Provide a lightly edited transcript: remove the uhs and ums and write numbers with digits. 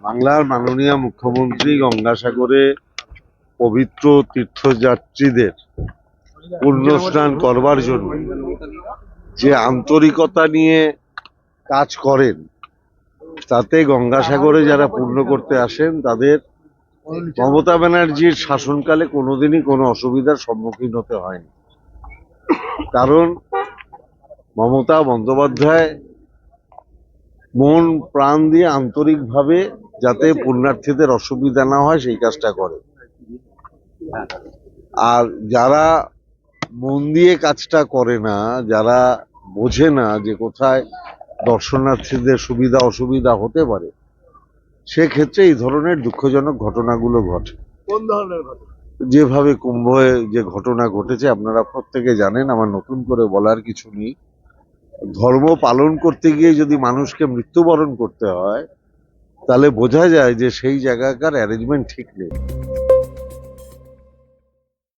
বাংলার মাননীয় মুখ্যমন্ত্রী গঙ্গাসাগরে পবিত্র তীর্থযাত্রীদের পুণ্য স্নান করবার জন্য যে আন্তরিকতা নিয়ে কাজ করেন, তাতে গঙ্গাসাগরে যারা পুণ্য করতে আসেন তাদের মমতা ব্যানার্জির শাসনকালে কোনোদিনই কোনো অসুবিধার সম্মুখীন হতে হয়নি। কারণ মমতা বন্দ্যোপাধ্যায় মন প্রাণ দিয়ে আন্তরিকভাবে যাতে পুণ্যার্থীদের অসুবিধা না হয় সেই কাজটা করে। আর যারা মন দিয়ে কাজটা করে না, যারা বোঝে না যে কোথায় দর্শনার্থীদের সুবিধা অসুবিধা হতে পারে, সেক্ষেত্রে এই ধরনের দুঃখজনক ঘটনাগুলো ঘটে। কোন ধরনের ঘটনা? যেভাবে কুম্ভে যে ঘটনা ঘটেছে আপনারা প্রত্যেকে জানেন, আমার নতুন করে বলার কিছু নেই। ধর্ম পালন করতে গিয়ে যদি মানুষকে মৃত্যুবরণ করতে হয়, তাহলে বোঝা যায় যে সেই জায়গাকার অ্যারেঞ্জমেন্ট ঠিক নেই।